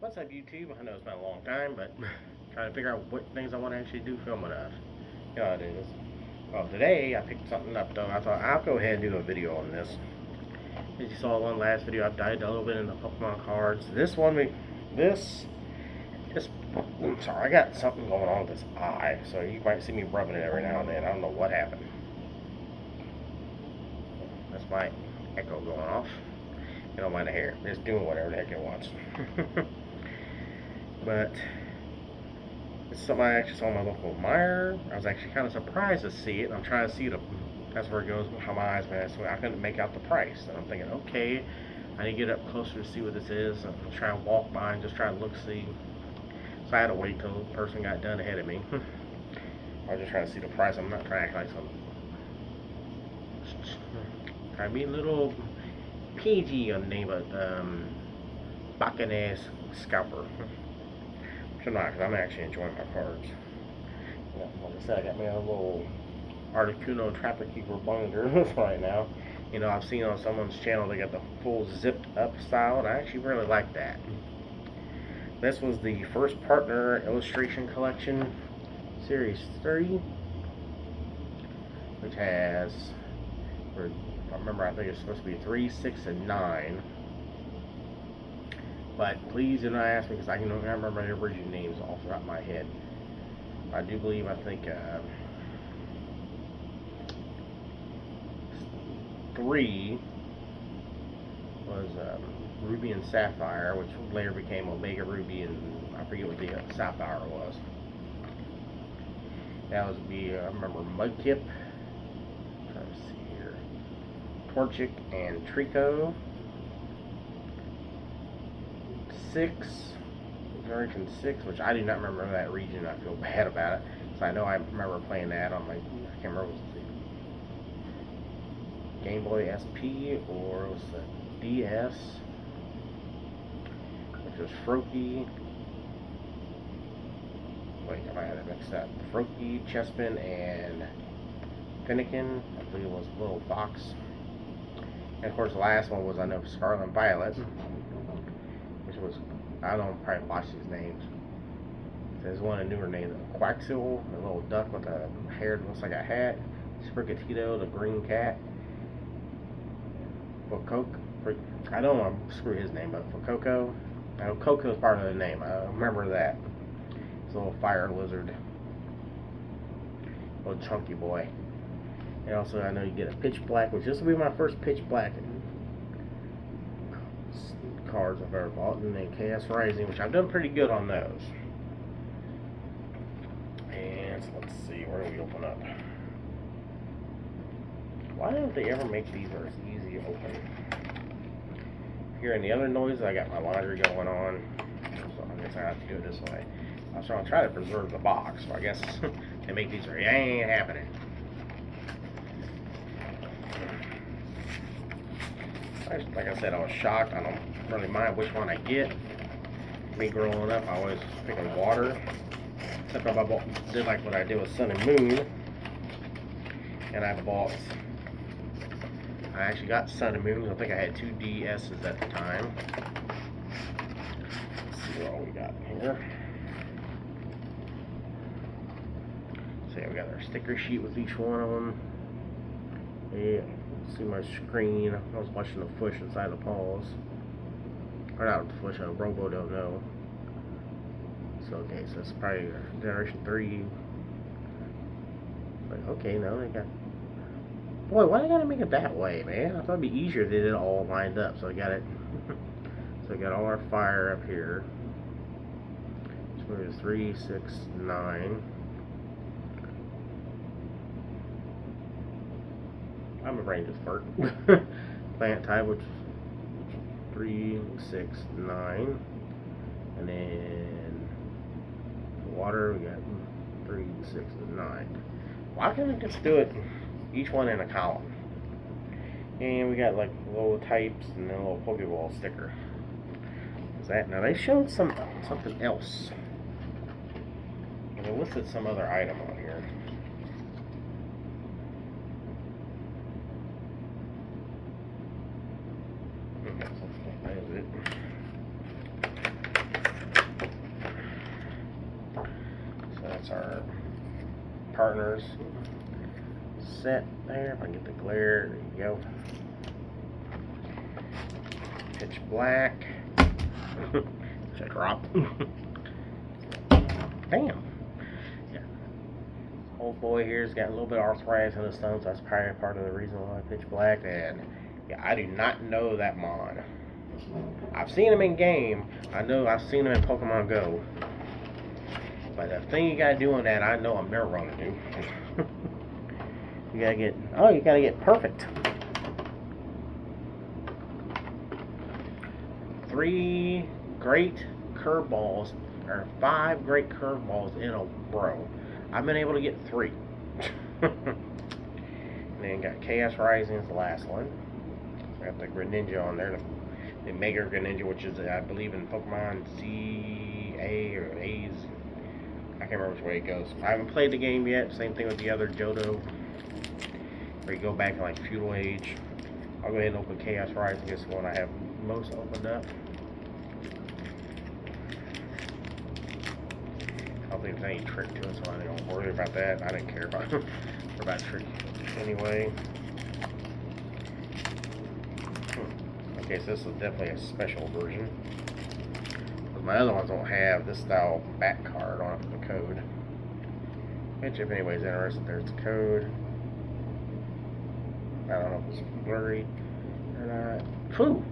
What's up, YouTube? I know it's been a long time, but trying to figure out what things I want to actually do filming of. You know how it is. Well, today I picked something up though. I thought I'll go ahead and do a video on this. As you saw one last video, I've dived a little bit into Pokemon cards. This one, this, I'm sorry, I got something going on with this eye, so you might see me rubbing it every now and then. I don't know what happened. That's my echo going off. You don't mind the hair. It's doing whatever the heck it wants. But it's something I actually saw in my local mire. I was actually kind of surprised to see it. I'm trying to see that's where it goes, how my eyes, man. So I couldn't make out the price. And I'm thinking, okay, I need to get up closer to see what this is. I'm trying to walk by and just try to look, see. So I had to wait till the person got done ahead of me. I was just trying to see the price. I'm not trying to act like some. Trying to be a little PG on the name of Bacchanal Scalper. Which I'm not, because I'm actually enjoying my cards. Yeah, like I said, I got me a little Articuno Trapper Keeper binder right now. You know, I've seen on someone's channel they got the full zipped up style, and I actually really like that. This was the first partner illustration collection, Series 3, which has, if I remember, I think it's supposed to be 3, 6, and 9. But please do not ask me because I don't remember the original names off the top of my head. I do believe, I think 3 was Ruby and Sapphire, which later became Omega Ruby, and I forget what the Sapphire was. That was I remember Mudkip, trying to see here, Torchic and Trico. 6, Generation 6, which I do not remember that region. I feel bad about it. So I know I remember playing that on my, I can't remember, was it Game Boy SP or was it DS, which was Froakie. Wait, I might have it mixed up. Froakie, Chespin, and Finnegan. I believe it was Little Fox. And of course, the last one was, I know, Scarlet and Violet. Which was, I don't know, probably watch these names. There's one of the newer names, Quaxil, a little duck with a hair that looks like a hat. Sprigatito, the green cat. I don't want to screw his name up. For Coco. I know Coco's part of the name. I remember that. It's a little fire lizard. Little chunky boy. And also, I know you get a pitch black, which this will be my first pitch black cards I've ever bought, and then Chaos Rising, which I've done pretty good on those. And so let's see, where do we open up? Why don't they ever make these where it's easy to open? Hearing the other noises, I got my laundry going on, so I guess I have to do it this way. I was trying to preserve the box, so I guess they make these where it ain't happening. Like I said, I was shocked. I don't really mind which one I get. Me growing up, I always picking water. Except I did like what I did with Sun and Moon. And I actually got Sun and Moon. I think I had 2 DSs at the time. Let's see what all we got here. So yeah, we got our sticker sheet with each one of them. Yeah. See my screen. I was watching the fish inside the paws. Or not the fish, Robo don't know. So okay, so it's probably Generation 3. But okay, no, they got. Boy, why they gotta make it that way, man? I thought it'd be easier if they did it all lined up. So I got it. So I got all our fire up here. So there's 3, 6, 9. I'm a brain just fart. Plant type, which is 3, 6, 9. And then water, we got 3, 6, and 9. Why can't I just do it each one in a column? And we got like little types and then a little Pokeball sticker. Is that now they showed something else. And they listed some other item on here. That is it. That's our partners set there. If I can get the glare, there you go. Pitch black. Should I drop? Damn. Yeah. Old boy here's got a little bit of arthritis in his thumb, so that's probably part of the reason why I pitch black. And yeah, I do not know that mon. I've seen him in game. I know I've seen him in Pokemon Go. But the thing you gotta do on that, I know I'm never gonna do. You gotta get perfect. 3 great curveballs, or 5 great curveballs in a row. I've been able to get 3. And then got Chaos Rising is the last one. Got the Greninja on there, the Mega Greninja, which is, I believe, in Pokemon CA or A's. I can't remember which way it goes. I haven't played the game yet. Same thing with the other Johto, where you go back in like Feudal Age. I'll go ahead and open Chaos Rising. This one I have most opened up. I don't think there's any trick to it, so I don't worry about that. I didn't care about trick anyway. Okay, so this is definitely a special version. My other ones don't have this style back card on it for the code. Which, if anybody's interested, there's the code. I don't know if it's blurry or not. Phew!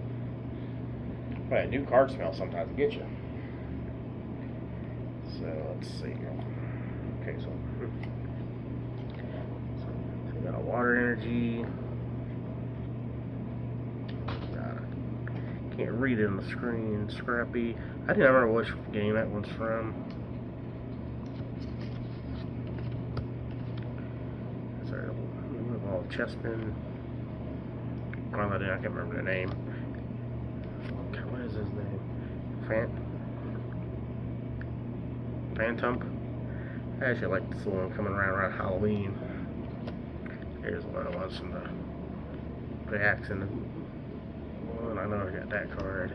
Well, a new card smell sometimes get you. So let's see. Okay, so we got a water energy. Can't read it on the screen. Scrappy. I didn't remember which game that one's from. Sorry, Evolved Chespin. Well, I can't remember the name. What is his name? Phantom. I actually like this one coming around Halloween. Here's one of the ones from the accident. I know I got that card.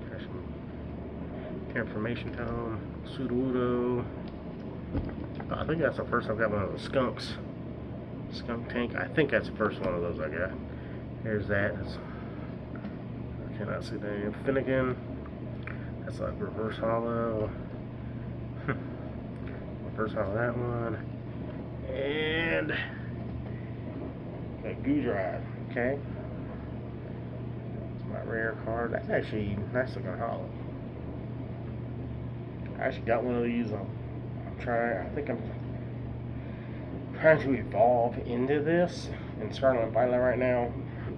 There's some information tome. Sudowoodo. I think that's the first I've got one of those skunks. Skunk tank. I think that's the first one of those I got. Here's that. I cannot see the name. Finnegan. That's like reverse hollow. Reverse hollow that one. And Goo Drive, okay. It's my rare card. That's actually nice looking hollow. I actually got one of these. I think I'm trying to evolve into this in Scarlet Violet right now.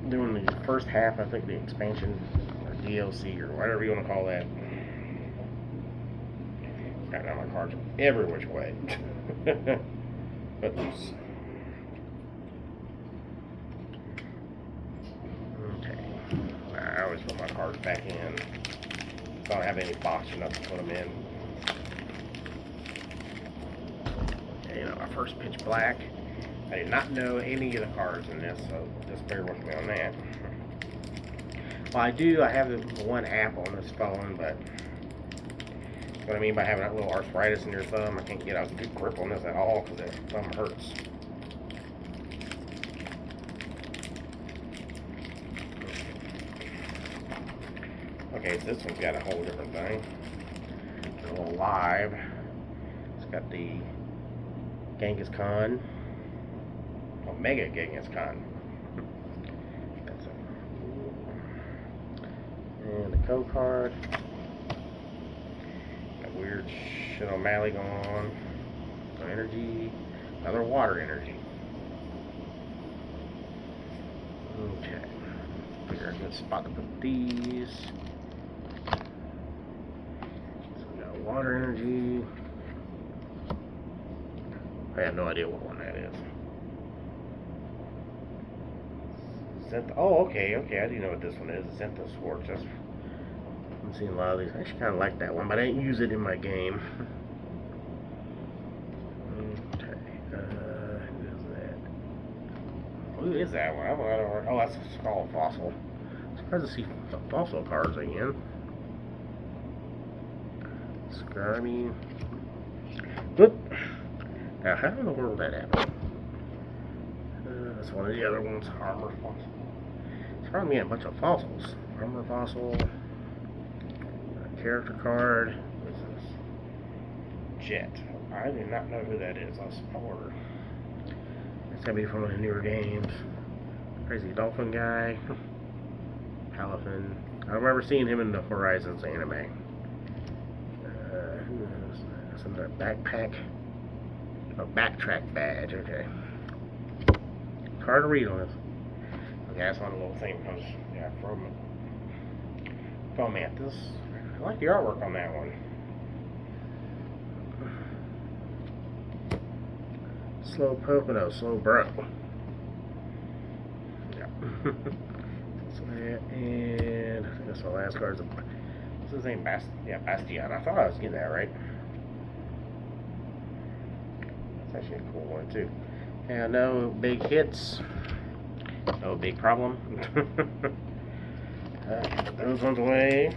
Doing the first half, I think the expansion or DLC or whatever you want to call that. Got now my cards every which way. Oops. I always put my cards back in. So I don't have any box enough to put them in. Okay, you know, my first pitch black. I did not know any of the cards in this, so just bear with me on that. Well, I have the one app on this phone, but what I mean by having that little arthritis in your thumb, I can't get a good grip on this at all because that thumb hurts. Okay, so this one's got a whole different thing. It's a little live. It's got the Genghis Khan. Omega Genghis Khan. That's it. And the code card. Got weird shit on Mally going on. No energy. Another water energy. Okay. Figure a good spot to put these. Water energy. I have no idea what one that is. Oh, okay. I do know what this one is. Zenthos Swartz. I'm seeing a lot of these. I actually kind of like that one, but I didn't use it in my game. Okay. Who is that one? Oh, that's a Skull Fossil. I'm surprised to see fossil cards again. Army. Whoop. Now, how in the world did that happen? That's one of the other ones. Armor fossil. It's probably me a bunch of fossils. Armor fossil. Character card. What is this? Jet. I do not know who that is. I'll order. It's gotta be from one of the newer games. Crazy dolphin guy. Palafin. I remember seeing him in the Horizons anime. That's in the backpack. Oh, backtrack badge. Okay. Hard to read on this. Okay, that's one little thing. Yeah, from Fomanthus. I like the artwork on that one. Slow Pocono, slow bro. Yeah. So that, and I think that's my last card. What's his name? Bastion. I thought I was getting that right. That's actually a cool one too. Yeah, no big hits. No big problem. Put those ones away.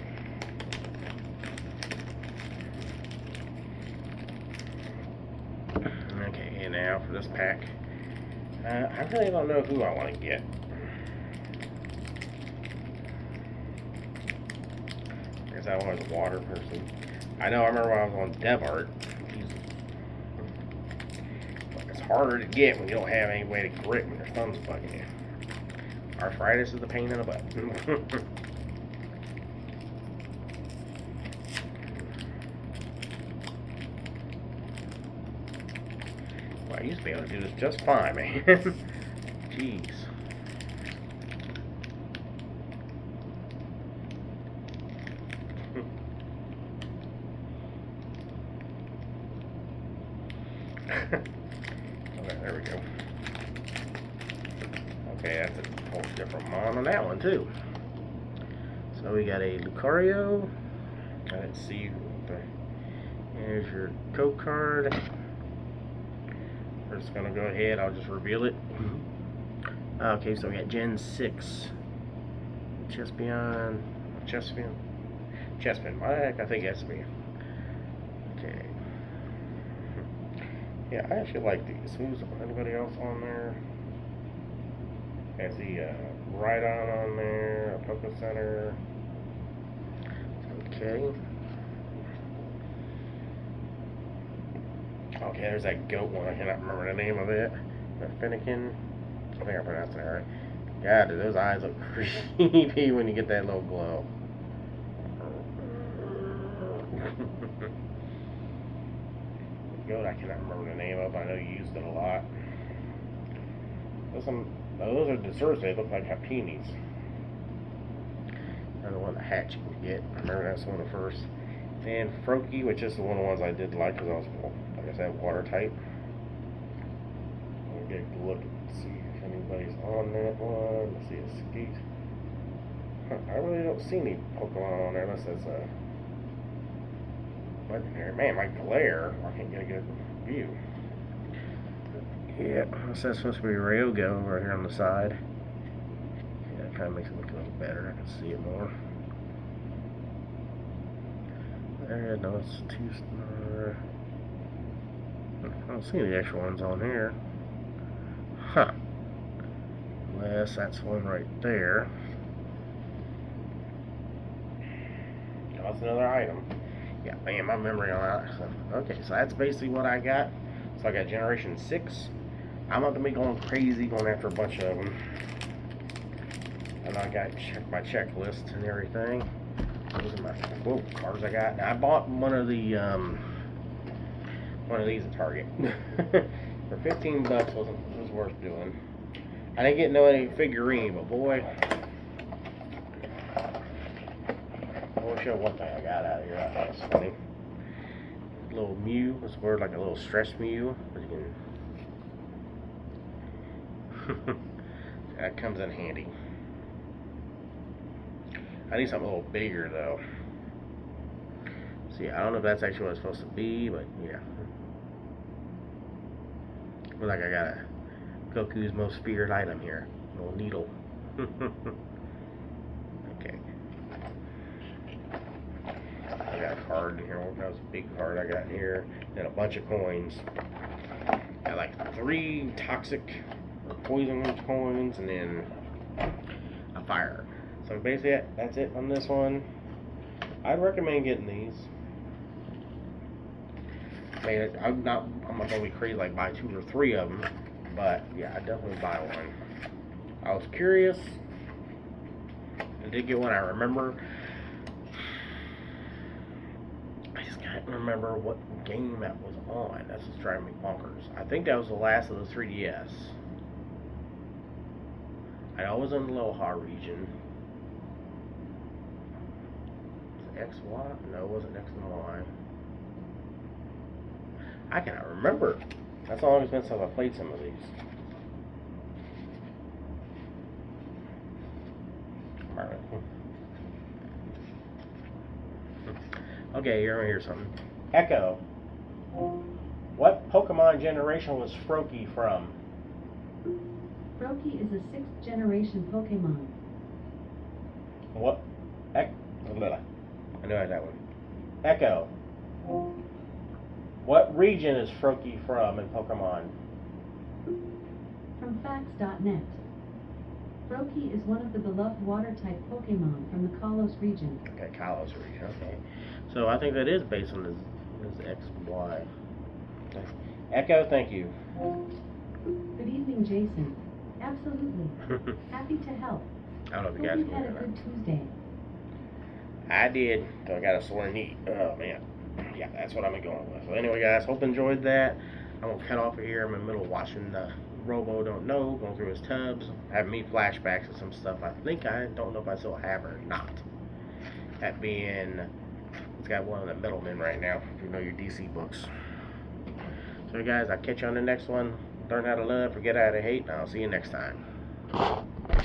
Okay, and now for this pack. I really don't know who I want to get. I guess I was a water person. I know I remember when I was on Devart. It's harder to get when you don't have any way to grip when your thumb's bugging you. Arthritis is the pain in the butt. Well, I used to be able to do this just fine, man. Jeez. Okay, there we go. Okay, that's a whole different mon on that one too. So we got a Lucario. Let's see. Here's your code card. We're just gonna go ahead. I'll just reveal it. Okay, so we got Gen 6. Chespin. I think that's me. Okay. Yeah, I actually like these. Who's anybody else on there? Has the Rhydon on there, a Poke Center. Okay. Okay, there's that goat one. I cannot remember the name of it. The Finnegan. I think I pronounced it right. God, dude, those eyes look creepy when you get that little glow. Goat, I cannot remember the name of. I know you used it a lot. Those are desserts. They look like hapinis. Another one, the hatch you can get. I remember that's one of the first. And Froakie, which is one of the ones I did like because I was, like I said, water type. I'll get a look and see if anybody's on that one. Let's see a Skeet. I really don't see any Pokemon on there unless it's a legendary. Man, my glare, I can't get a good view. Yeah, that's supposed to be Ryogo right here on the side. Yeah, it kind of makes it look a little better. I can see it more. There, no, it's 2-star. I don't see any extra ones on here. Huh. Unless that's one right there. Oh, that's another item. Yeah, man, my memory on that. Okay, so that's basically what I got. So I got Generation 6. I'm not going to be going crazy going after a bunch of them. And I got my checklist and everything. Those are my cards I got. Now, I bought one of these at Target. For 15 bucks was worth doing. I didn't get any figurine, but boy, I'll show one thing I got out of here. I thought it was funny. Little Mew. It's weird, like a little stress Mew. But you can that comes in handy. I need something a little bigger though. See, I don't know if that's actually what it's supposed to be, but yeah. Looks like I got a Goku's most feared item here. A little needle. Okay. I got a card card in here. That was a big card I got in here. And a bunch of coins. Got like 3 toxic or poison coins, and then a fire. So basically, that's it on this one. I'd recommend getting these. I mean, I'm not gonna be crazy like buy 2 or 3 of them, but yeah, I'd definitely buy one. I was curious. I did get one. I remember. I just can't remember what game that was on. That's what's driving me bonkers. I think that was the last of the 3DS. I know it was in the Loha region. X, Y? No, it wasn't X and Y. I cannot remember. That's how long it's been since I played some of these. Alright. Okay, you're gonna hear something. Echo. What Pokemon generation was Froakie from? Froakie is a 6th generation Pokemon. What? I knew I had that one. Echo. What region is Froakie from in Pokemon? From facts.net. Froakie is one of the beloved water-type Pokemon from the Kalos region. Okay, Kalos region, okay. So I think that is based on his XY. Okay. Echo, thank you. Good evening, Jason. Absolutely. Happy to help. I don't know if you guys Hope you've can had a hear good that. Tuesday. I did, so I got a sore knee. Oh, man. Yeah, that's what I'm going with. So anyway, guys, hope you enjoyed that. I'm going to cut off of here. I'm in the middle of watching Robo Don't Know, going through his tubs, having me flashbacks of some stuff I don't know if I still have or not. That being, it's got one of the middlemen right now, if you know your DC books. So guys, I'll catch you on the next one. Learn how to love, forget how to hate, and I'll see you next time.